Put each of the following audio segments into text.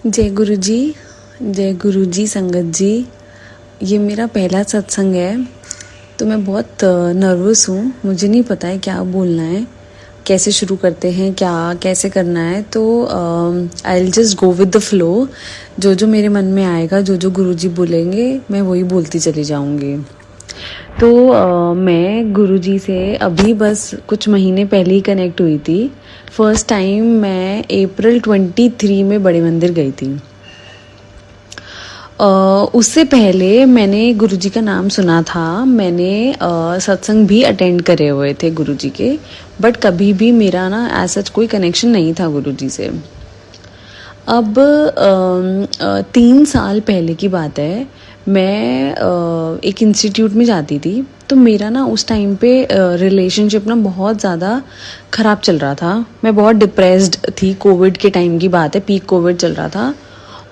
जय गुरु जी संगत जी। ये मेरा पहला सत्संग है, तो मैं बहुत नर्वस हूँ। मुझे नहीं पता है क्या बोलना है, कैसे शुरू करते हैं, क्या कैसे करना है। तो I will just go with the flow. जो जो मेरे मन में आएगा, जो जो गुरु जी बोलेंगे, मैं वही बोलती चली जाऊँगी। तो मैं गुरुजी से अभी बस कुछ महीने पहले ही कनेक्ट हुई थी। फर्स्ट टाइम मैं अप्रैल 23 में बड़े मंदिर गई थी। उससे पहले मैंने गुरुजी का नाम सुना था, मैंने सत्संग भी अटेंड करे हुए थे गुरुजी के, बट कभी भी मेरा ना ऐसा कोई कनेक्शन नहीं था गुरुजी से। अब 3 साल पहले की बात है, मैं एक इंस्टीट्यूट में जाती थी। तो मेरा ना उस टाइम पे रिलेशनशिप ना बहुत ज़्यादा ख़राब चल रहा था। मैं बहुत डिप्रेस्ड थी। कोविड के टाइम की बात है, पीक कोविड चल रहा था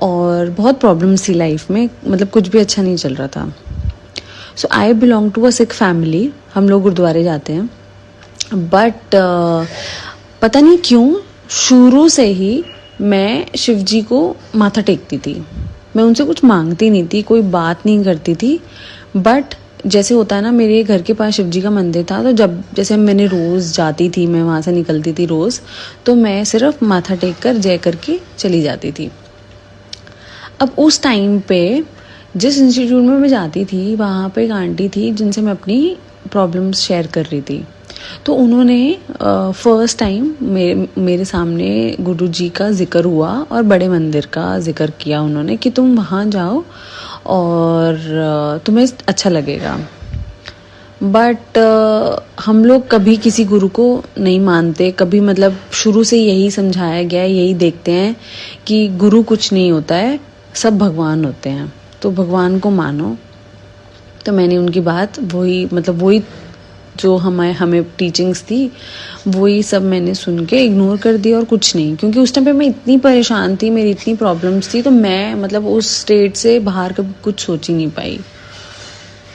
और बहुत प्रॉब्लम्स थी लाइफ में, मतलब कुछ भी अच्छा नहीं चल रहा था। So I belong to a Sikh family. हम लोग गुरुद्वारे जाते हैं, बट पता नहीं क्यों शुरू से ही मैं शिव जी को माथा टेकती थी। मैं उनसे कुछ मांगती नहीं थी, कोई बात नहीं करती थी, बट जैसे होता है ना, मेरे घर के पास शिव जी का मंदिर था, तो जब जैसे मैंने रोज़ जाती थी, मैं वहाँ से निकलती थी रोज़, तो मैं सिर्फ माथा टेक कर जय करके चली जाती थी। अब उस टाइम पे जिस इंस्टीट्यूट में मैं जाती थी, वहाँ पे एक आंटी थी जिनसे मैं अपनी प्रॉब्लम्स शेयर कर रही थी। तो उन्होंने फर्स्ट टाइम मेरे सामने गुरु जी का जिक्र हुआ और बड़े मंदिर का जिक्र किया उन्होंने कि तुम वहाँ जाओ और तुम्हें अच्छा लगेगा। बट हम लोग कभी किसी गुरु को नहीं मानते, कभी मतलब शुरू से यही समझाया गया है, यही देखते हैं कि गुरु कुछ नहीं होता है, सब भगवान होते हैं, तो भगवान को मानो। तो मैंने उनकी बात वही जो हमें टीचिंग्स थी, वही सब मैंने सुन के इग्नोर कर दिया और कुछ नहीं। क्योंकि उस टाइम पे मैं इतनी परेशान थी, मेरी इतनी प्रॉब्लम्स थी, तो मैं मतलब उस स्टेट से बाहर कभी कुछ सोच ही नहीं पाई।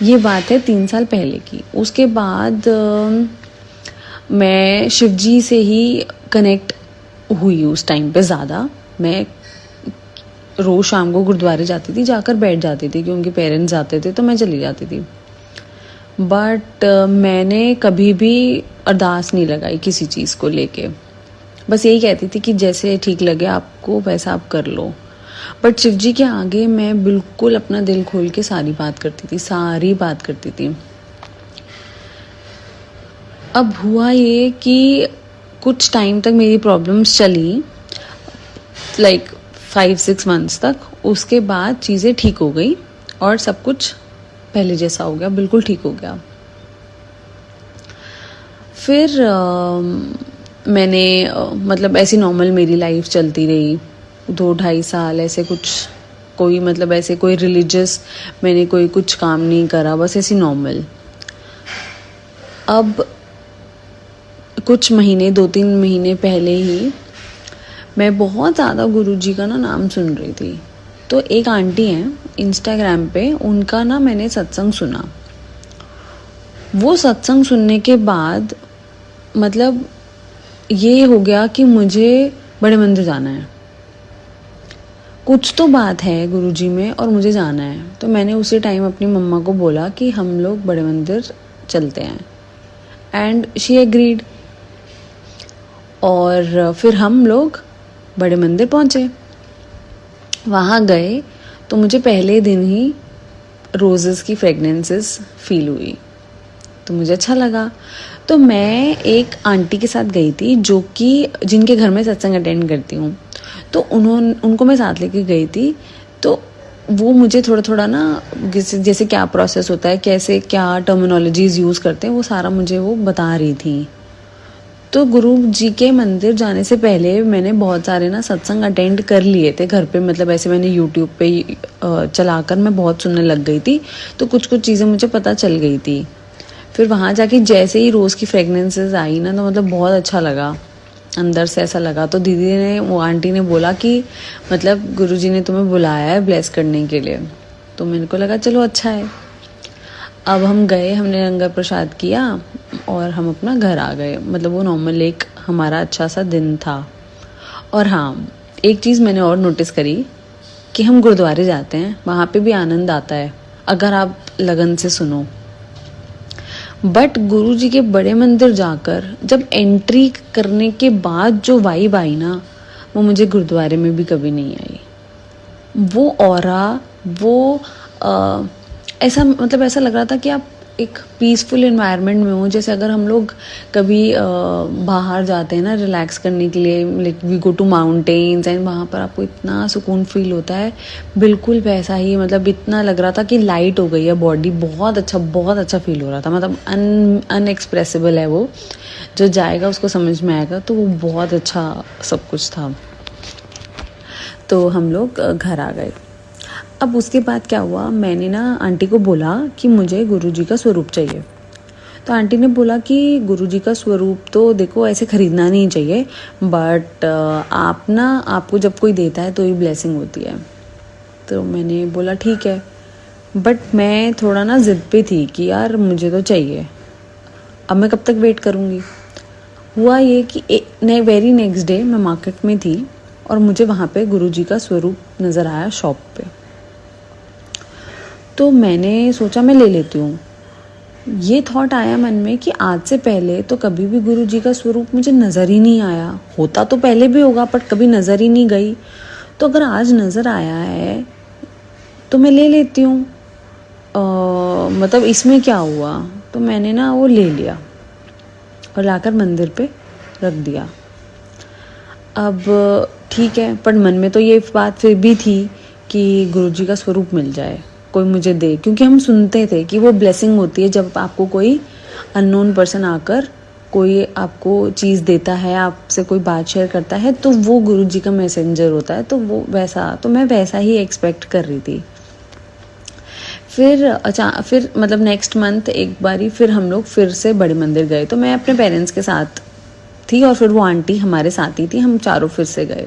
ये बात है 3 साल पहले की। उसके बाद मैं शिव जी से ही कनेक्ट हुई उस टाइम पे ज़्यादा। मैं रोज़ शाम को गुरुद्वारे जाती थी, जाकर बैठ जाती थी, क्योंकि पेरेंट्स जाते थे तो मैं चली जाती थी। बट मैंने कभी भी अरदास नहीं लगाई किसी चीज़ को लेके। बस यही कहती थी कि जैसे ठीक लगे आपको वैसा आप कर लो। बट शिव जी के आगे मैं बिल्कुल अपना दिल खोल के सारी बात करती थी। अब हुआ ये कि कुछ टाइम तक मेरी प्रॉब्लम्स चली, लाइक 5-6 मंथ्स तक। उसके बाद चीज़ें ठीक हो गई और सब कुछ पहले जैसा हो गया, बिल्कुल ठीक हो गया। फिर मैंने मतलब ऐसी नॉर्मल मेरी लाइफ चलती रही 2-2.5 साल ऐसे। कोई रिलीजियस मैंने कोई कुछ काम नहीं करा, बस ऐसी नॉर्मल। अब कुछ महीने 2-3 महीने पहले ही मैं बहुत ज़्यादा गुरुजी का नाम सुन रही थी। तो एक आंटी हैं इंस्टाग्राम पे, उनका मैंने सत्संग सुना। वो सत्संग सुनने के बाद मतलब ये हो गया कि मुझे बड़े मंदिर जाना है। कुछ तो बात है गुरुजी में और मुझे जाना है। तो मैंने उसी टाइम अपनी मम्मा को बोला कि हम लोग बड़े मंदिर चलते हैं, एंड शी एग्रीड। और फिर हम लोग बड़े मंदिर पहुँचे। वहाँ गए तो मुझे पहले दिन ही रोजेस की फ्रेगनेंसेस फील हुई, तो मुझे अच्छा लगा। तो मैं एक आंटी के साथ गई थी जिनके घर में सत्संग अटेंड करती हूँ। तो उनको मैं साथ लेके गई थी। तो वो मुझे थोड़ा थोड़ा जैसे क्या प्रोसेस होता है, कैसे क्या टर्मिनोलॉजीज यूज़ करते हैं, वो सारा मुझे वो बता रही थी। तो गुरु जी के मंदिर जाने से पहले मैंने बहुत सारे सत्संग अटेंड कर लिए थे घर पे। मतलब ऐसे मैंने यूट्यूब पे चलाकर मैं बहुत सुनने लग गई थी, तो कुछ चीज़ें मुझे पता चल गई थी। फिर वहाँ जाके जैसे ही रोज़ की फ्रेगनेंसेस आई तो मतलब बहुत अच्छा लगा, अंदर से ऐसा लगा। तो वो आंटी ने बोला कि मतलब गुरु जी ने तुम्हें बुलाया है ब्लेस करने के लिए। तो मेरे को लगा चलो अच्छा है। अब हम गए, हमने लंगर प्रसाद किया और हम अपना घर आ गए। मतलब वो नॉर्मल एक हमारा अच्छा सा दिन था। और हाँ, एक चीज़ मैंने और नोटिस करी कि हम गुरुद्वारे जाते हैं, वहाँ पे भी आनंद आता है अगर आप लगन से सुनो, बट गुरु जी के बड़े मंदिर जाकर जब एंट्री करने के बाद जो वाइब आई ना, वो मुझे गुरुद्वारे में भी कभी नहीं आई। वो ऑरा, वो ऐसा मतलब ऐसा लग रहा था कि आप एक पीसफुल इन्वायरमेंट में हो। जैसे अगर हम लोग कभी बाहर जाते हैं ना रिलैक्स करने के लिए, like we go to mountains and वहाँ पर आपको इतना सुकून फील होता है, बिल्कुल वैसा ही। मतलब इतना लग रहा था कि लाइट हो गई है बॉडी, बहुत अच्छा फील हो रहा था। मतलब अनएक्सप्रेसिबल है वो, जो जाएगा उसको समझ में आएगा। तो वो बहुत अच्छा सब कुछ था। तो हम लोग घर आ गए। अब उसके बाद क्या हुआ, मैंने ना आंटी को बोला कि मुझे गुरुजी का स्वरूप चाहिए। तो आंटी ने बोला कि गुरुजी का स्वरूप तो देखो ऐसे ख़रीदना नहीं चाहिए, बट आप ना, आपको जब कोई देता है तो ही ब्लेसिंग होती है। तो मैंने बोला ठीक है, बट मैं थोड़ा ना ज़िद पे थी कि यार मुझे तो चाहिए, अब मैं कब तक वेट करूँगी। हुआ ये कि वेरी नेक्स्ट डे मैं मार्केट में थी और मुझे वहाँ पे गुरुजी का स्वरूप नज़र आया शॉप पे। तो मैंने सोचा मैं ले लेती हूँ। ये थॉट आया मन में कि आज से पहले तो कभी भी गुरुजी का स्वरूप मुझे नज़र ही नहीं आया। होता तो पहले भी होगा बट कभी नज़र ही नहीं गई। तो अगर आज नज़र आया है तो मैं ले लेती हूँ, मतलब इसमें क्या हुआ। तो मैंने ना वो ले लिया और लाकर मंदिर पे रख दिया। अब ठीक है, पर मन में तो ये बात फिर भी थी कि गुरुजी का स्वरूप मिल जाए, कोई मुझे दे, क्योंकि हम सुनते थे कि वो ब्लेसिंग होती है जब आपको कोई अननोन पर्सन आकर कोई आपको चीज़ देता है, आपसे कोई बात शेयर करता है, तो वो गुरुजी का मैसेंजर होता है। तो वो वैसा, तो मैं वैसा ही एक्सपेक्ट कर रही थी। फिर मतलब नेक्स्ट मंथ एक बारी फिर हम लोग फिर से बड़े मंदिर गए। तो मैं अपने पेरेंट्स के साथ थी और फिर वो आंटी हमारे साथ ही थी, हम चारों फिर से गए।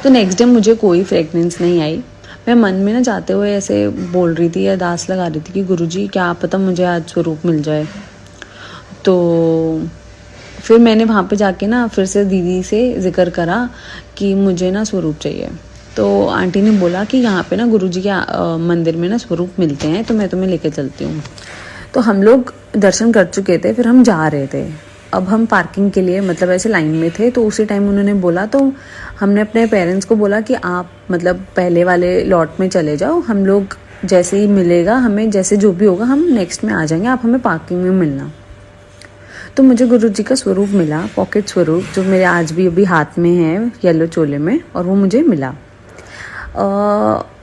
तो नेक्स्ट डे मुझे कोई फ्रेगनेंस नहीं आई। मैं मन में ना जाते हुए ऐसे बोल रही थी, अरदास लगा रही थी कि गुरुजी क्या पता मुझे आज स्वरूप मिल जाए। तो फिर मैंने वहाँ पे जाके ना फिर से दीदी से जिक्र करा कि मुझे ना स्वरूप चाहिए। तो आंटी ने बोला कि यहाँ पे ना गुरुजी के मंदिर में ना स्वरूप मिलते हैं, तो मैं तुम्हें लेके चलती हूँ। तो हम लोग दर्शन कर चुके थे, फिर हम जा रहे थे। अब हम पार्किंग के लिए मतलब ऐसे लाइन में थे, तो उसी टाइम उन्होंने बोला, तो हमने अपने पेरेंट्स को बोला कि आप मतलब पहले वाले लॉट में चले जाओ, हम लोग जैसे ही मिलेगा हमें, जैसे जो भी होगा हम नेक्स्ट में आ जाएंगे, आप हमें पार्किंग में मिलना। तो मुझे गुरुजी का स्वरूप मिला, पॉकेट स्वरूप, जो मेरे आज भी अभी हाथ में है येलो चोले में, और वो मुझे मिला।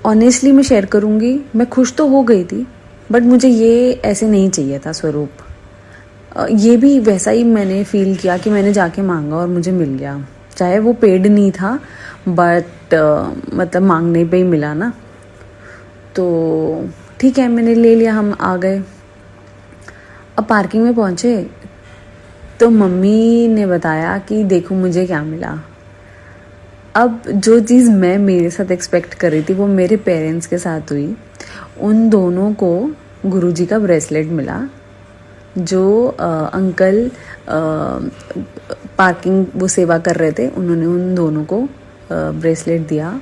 ऑनेस्टली मैं शेयर करूँगी, मैं खुश तो हो गई थी, बट मुझे ये ऐसे नहीं चाहिए था स्वरूप। ये भी वैसा ही मैंने फील किया कि मैंने जाके मांगा और मुझे मिल गया, चाहे वो पेड नहीं था, बट मतलब मांगने पे ही मिला ना। तो ठीक है, मैंने ले लिया, हम आ गए। अब पार्किंग में पहुँचे तो मम्मी ने बताया कि देखो मुझे क्या मिला। अब जो चीज़ मैं मेरे साथ एक्सपेक्ट कर रही थी वो मेरे पेरेंट्स के साथ हुई। उन दोनों को गुरुजी का ब्रेसलेट मिला, जो अंकल पार्किंग वो सेवा कर रहे थे, उन्होंने उन दोनों को ब्रेसलेट दिया।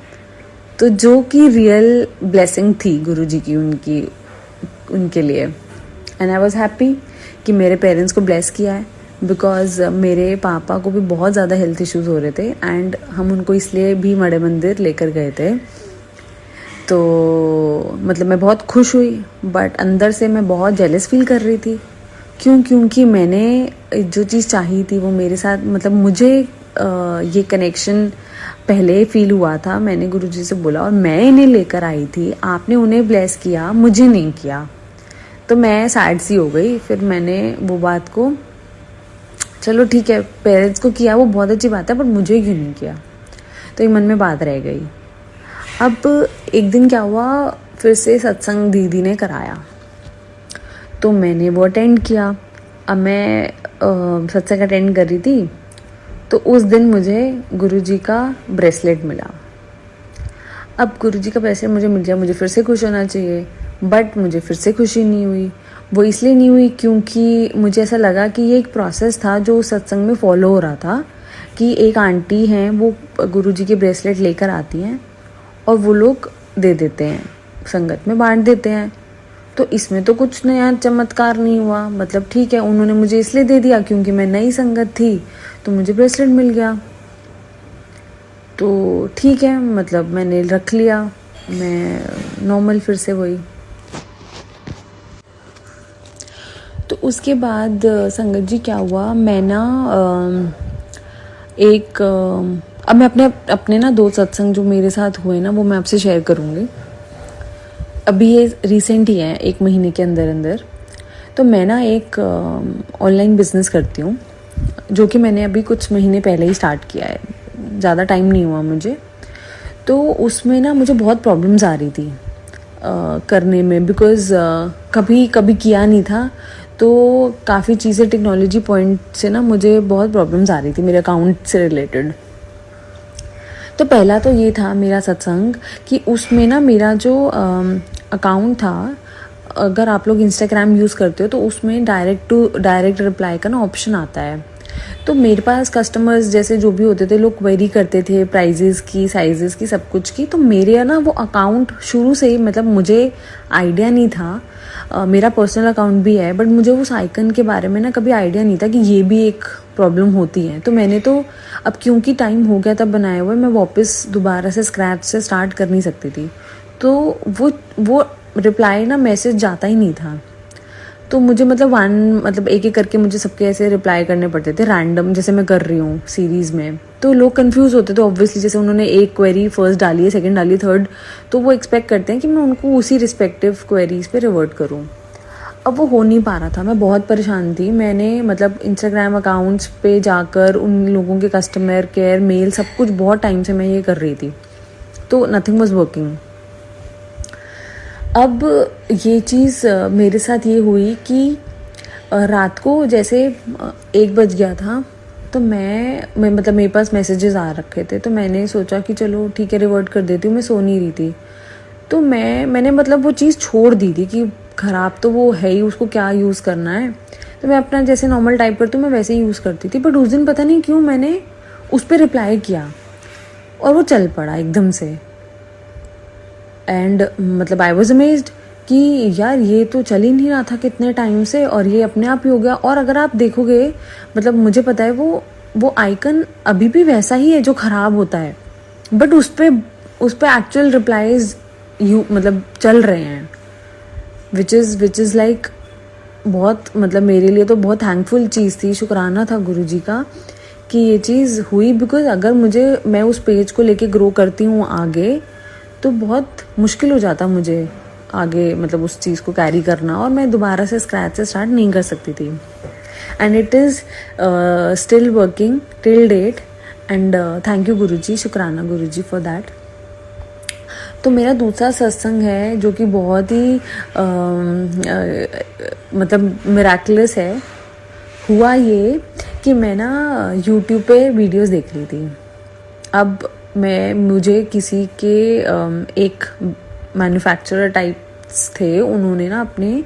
तो जो कि रियल ब्लेसिंग थी गुरुजी की उनके लिए। एंड आई वॉज हैप्पी कि मेरे पेरेंट्स को ब्लेस किया है, बिकॉज मेरे पापा को भी बहुत ज़्यादा हेल्थ इश्यूज़ हो रहे थे एंड हम उनको इसलिए भी बड़े मंदिर लेकर गए थे। तो मतलब मैं बहुत खुश हुई, बट अंदर से मैं बहुत जेलस फील कर रही थी। क्योंकि मैंने जो चीज़ चाही थी वो मेरे साथ, मतलब मुझे ये कनेक्शन पहले फील हुआ था। मैंने गुरुजी से बोला और मैं इन्हें लेकर आई थी, आपने उन्हें ब्लेस किया, मुझे नहीं किया। तो मैं सैड सी हो गई। फिर मैंने वो बात को, चलो ठीक है पेरेंट्स को किया वो बहुत अच्छी बात है, पर मुझे क्यों नहीं किया, तो एक मन में बात रह गई। अब एक दिन क्या हुआ, फिर से सत्संग दीदी ने कराया, तो मैंने वो अटेंड किया। अब मैं सत्संग अटेंड कर रही थी, तो उस दिन मुझे गुरुजी का ब्रेसलेट मिला। अब गुरुजी का ब्रेसलेट मुझे मिल गया, मुझे फिर से खुश होना चाहिए, बट मुझे फिर से खुशी नहीं हुई। वो इसलिए नहीं हुई क्योंकि मुझे ऐसा लगा कि ये एक प्रोसेस था जो सत्संग में फॉलो हो रहा था, कि एक आंटी हैं, वो गुरुजी के ब्रेसलेट लेकर आती हैं और वो लोग दे देते हैं, संगत में बांट देते हैं। तो इसमें तो कुछ नया चमत्कार नहीं हुआ, मतलब ठीक है, उन्होंने मुझे इसलिए दे दिया क्योंकि मैं नई संगत थी तो मुझे ब्रेसलेट मिल गया, तो ठीक है, मतलब मैंने रख लिया, मैं नॉर्मल फिर से वही। तो उसके बाद संगत जी क्या हुआ, मैं ना अब मैं अपने ना 2 सत्संग जो मेरे साथ हुए ना वो मैं आपसे शेयर करूँगी। अभी ये रिसेंट ही है, 1 महीने के अंदर अंदर। तो मैं ना एक ऑनलाइन बिजनेस करती हूँ, जो कि मैंने अभी कुछ महीने पहले ही स्टार्ट किया है, ज़्यादा टाइम नहीं हुआ मुझे। तो उसमें ना मुझे बहुत प्रॉब्लम्स आ रही थी करने में, बिकॉज़ कभी किया नहीं था, तो काफ़ी चीज़ें टेक्नोलॉजी पॉइंट से ना मुझे बहुत प्रॉब्लम्स आ रही थी मेरे अकाउंट से रिलेटेड। तो पहला तो ये था मेरा सत्संग कि उसमें ना मेरा जो अकाउंट था, अगर आप लोग इंस्टाग्राम यूज़ करते हो तो उसमें डायरेक्ट रिप्लाई का ना ऑप्शन आता है। तो मेरे पास कस्टमर्स जैसे जो भी होते थे, लोग क्वेरी करते थे प्राइजेस की, साइजेस की, सब कुछ की। तो मेरे ना वो अकाउंट शुरू से ही, मतलब मुझे आइडिया नहीं था, मेरा पर्सनल अकाउंट भी है, बट मुझे उस आइकन के बारे में ना कभी आइडिया नहीं था कि ये भी एक प्रॉब्लम होती है। तो मैंने तो अब क्योंकि टाइम हो गया तब बनाया हुआ, मैं वापस दोबारा से स्क्रैच से स्टार्ट कर नहीं सकती थी। तो वो रिप्लाई ना मैसेज जाता ही नहीं था। तो मुझे मतलब एक एक करके मुझे सबके ऐसे रिप्लाई करने पड़ते थे रैंडम, जैसे मैं कर रही हूँ सीरीज़ में। तो लोग कंफ्यूज होते थे ऑब्वियसली, जैसे उन्होंने एक क्वेरी फर्स्ट डाली है, सेकंड डाली, थर्ड, तो वो एक्सपेक्ट करते हैं कि मैं उनको उसी रिस्पेक्टिव क्वेरीज पे रिवर्ट करूँ। अब वो हो नहीं पा रहा था, मैं बहुत परेशान थी। मैंने मतलब इंस्टाग्राम अकाउंट्स पे जाकर उन लोगों के कस्टमर केयर मेल सब कुछ बहुत टाइम से मैं ये कर रही थी, तो नथिंग वाज वर्किंग। अब ये चीज़ मेरे साथ ये हुई कि रात को जैसे 1 बज गया था, तो मैं मतलब मेरे पास मैसेजेस आ रखे थे, तो मैंने सोचा कि चलो ठीक है रिवर्ट कर देती हूँ। मैं सो नहीं रही थी, तो मैंने मतलब वो चीज़ छोड़ दी थी कि ख़राब तो वो है ही, उसको क्या यूज़ करना है। तो मैं अपना जैसे नॉर्मल टाइप करती हूँ मैं वैसे ही यूज़ करती थी। बट उस दिन पता नहीं क्यों मैंने उस पर रिप्लाई किया और वो चल पड़ा एकदम से। एंड मतलब आई वॉज अमेज्ड कि यार ये तो चल ही नहीं रहा था कितने टाइम से, और ये अपने आप ही हो गया। और अगर आप देखोगे, मतलब मुझे पता है वो आइकन अभी भी वैसा ही है जो ख़राब होता है, बट उस पर एक्चुअल रिप्लाईज मतलब चल रहे हैं, विच इज़ लाइक बहुत, मतलब मेरे लिए तो बहुत थैंकफुल चीज़ थी, शुक्राना था गुरुजी का कि ये चीज़ हुई। बिकॉज अगर मैं उस पेज को लेके ग्रो करती हूँ आगे, तो बहुत मुश्किल हो जाता मुझे आगे, मतलब उस चीज़ को कैरी करना, और मैं दोबारा से स्क्रैच से स्टार्ट नहीं कर सकती थी। And it is still working till date. And thank you Guruji, शुक्राना गुरुजी फॉर दैट। तो मेरा दूसरा सत्संग है जो कि बहुत ही मतलब मिराकुलस है। हुआ ये कि मैं ना यूट्यूब पे वीडियोस देख रही थी। अब मुझे किसी के एक मैन्युफैक्चरर टाइप्स थे, उन्होंने ना अपने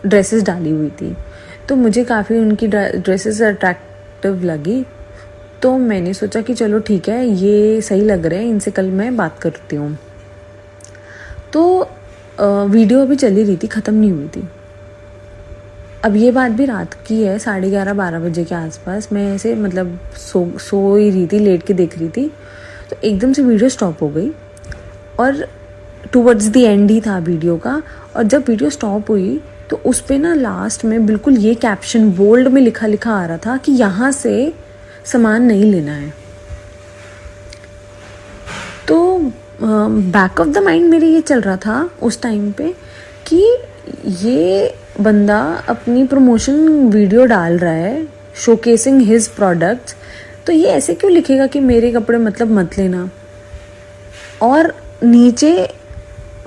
ड्रेसेस डाली हुई थी, तो मुझे काफ़ी उनकी ड्रेसेस अट्रैक्टिव लगी। तो मैंने सोचा कि चलो ठीक है, ये सही लग रहे हैं, इनसे कल मैं बात करती हूँ। तो वीडियो अभी चली रही थी, ख़त्म नहीं हुई थी। अब ये बात भी रात की है, 11:30-12 बजे के आसपास। मैं ऐसे मतलब सो ही रही थी, लेट के देख रही थी, तो एकदम से वीडियो स्टॉप हो गई, और टुवर्ड्स द एंड ही था वीडियो का। और जब वीडियो स्टॉप हुई तो उस पे ना लास्ट में बिल्कुल ये कैप्शन बोल्ड में लिखा आ रहा था कि यहाँ से सामान नहीं लेना है। तो बैक ऑफ द माइंड मेरे ये चल रहा था उस टाइम पे कि ये बंदा अपनी प्रमोशन वीडियो डाल रहा है, शोकेसिंग हिज प्रोडक्ट्स, तो ये ऐसे क्यों लिखेगा कि मेरे कपड़े मतलब मत लेना। और नीचे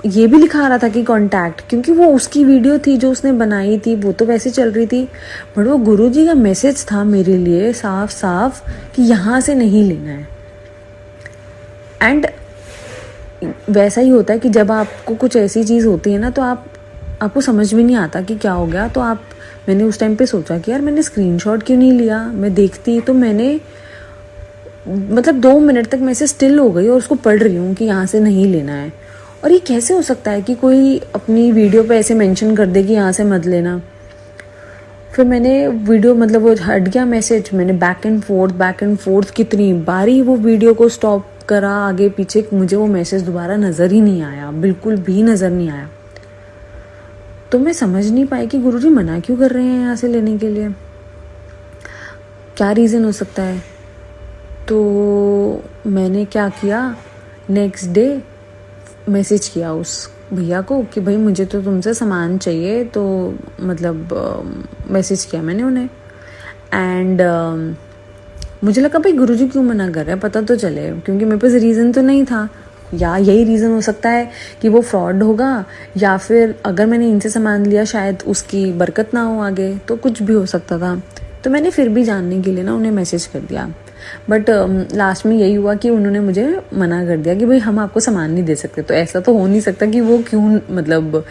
ये भी लिखा आ रहा था कि कांटेक्ट, क्योंकि वो उसकी वीडियो थी जो उसने बनाई थी, वो तो वैसे चल रही थी, बट वो गुरुजी का मैसेज था मेरे लिए साफ साफ कि यहाँ से नहीं लेना है। एंड वैसा ही होता है कि जब आपको कुछ ऐसी चीज़ होती है ना, तो आपको समझ में नहीं आता कि क्या हो गया। तो मैंने उस टाइम पे सोचा कि यार मैंने स्क्रीनशॉट क्यों नहीं लिया, मैं देखती। तो मैंने मतलब 2 मिनट तक मैं ऐसे स्टिल हो गई और उसको पढ़ रही हूँ कि यहाँ से नहीं लेना है। और ये कैसे हो सकता है कि कोई अपनी वीडियो पे ऐसे मेंशन कर दे कि यहाँ से मत लेना। फिर मैंने वीडियो मतलब वो हट गया मैसेज, मैंने बैक एंड फोर्थ कितनी बारी वो वीडियो को स्टॉप करा आगे पीछे, मुझे वो मैसेज दोबारा नज़र ही नहीं आया, बिल्कुल भी नज़र नहीं आया। तो मैं समझ नहीं पाई कि गुरुजी मना क्यों कर रहे हैं यहाँ से लेने के लिए, क्या रीज़न हो सकता है। तो मैंने क्या किया, नेक्स्ट डे मैसेज किया उस भैया को कि भाई मुझे तो तुमसे सामान चाहिए, तो मतलब मैसेज किया मैंने उन्हें। एंड मुझे लगा भाई गुरुजी क्यों मना कर रहे हैं, पता तो चले, क्योंकि मेरे पास रीज़न तो नहीं था। या यही रीज़न हो सकता है कि वो फ्रॉड होगा, या फिर अगर मैंने इनसे सामान लिया शायद उसकी बरकत ना हो आगे, तो कुछ भी हो सकता था। तो मैंने फिर भी जानने के लिए ना उन्हें मैसेज कर दिया। बट लास्ट में यही हुआ कि उन्होंने मुझे मना कर दिया कि भाई हम आपको सामान नहीं दे सकते। तो ऐसा तो हो नहीं सकता कि वो क्यों, मतलब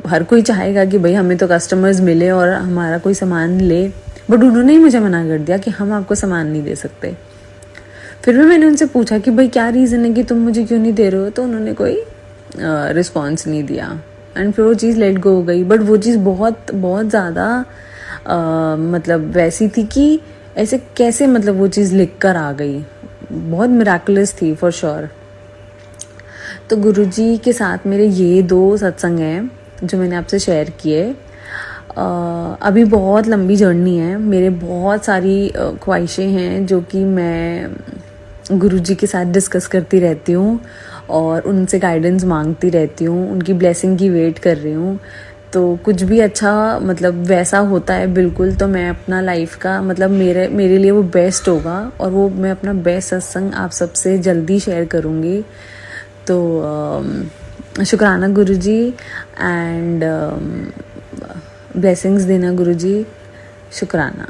हर कोई चाहेगा कि भाई हमें तो कस्टमर्स मिले और हमारा कोई सामान ले, बट उन्होंने ही मुझे मना कर दिया कि हम आपको सामान नहीं दे सकते। फिर भी मैंने उनसे पूछा कि भाई क्या रीज़न है कि तुम मुझे क्यों नहीं दे रहे हो, तो उन्होंने कोई रिस्पॉन्स नहीं दिया। एंड फिर वो चीज़ लेट गो हो गई। बट वो चीज़ बहुत बहुत ज़्यादा मतलब वैसी थी कि ऐसे कैसे, मतलब वो चीज़ लिख कर आ गई, बहुत मिराकुलस थी फॉर श्योर। तो गुरुजी के साथ मेरे ये 2 सत्संग हैं जो मैंने आपसे शेयर किए। अभी बहुत लंबी जर्नी है, मेरे बहुत सारी ख्वाहिशें हैं जो कि मैं गुरुजी के साथ डिस्कस करती रहती हूँ और उनसे गाइडेंस मांगती रहती हूँ, उनकी ब्लेसिंग की वेट कर रही हूँ। तो कुछ भी अच्छा मतलब वैसा होता है बिल्कुल, तो मैं अपना लाइफ का मतलब मेरे लिए वो बेस्ट होगा, और वो मैं अपना बेस्ट सत्संग आप सबसे जल्दी शेयर करूँगी। तो शुक्राना गुरुजी, एंड ब्लेसिंग्स देना गुरुजी, शुक्राना।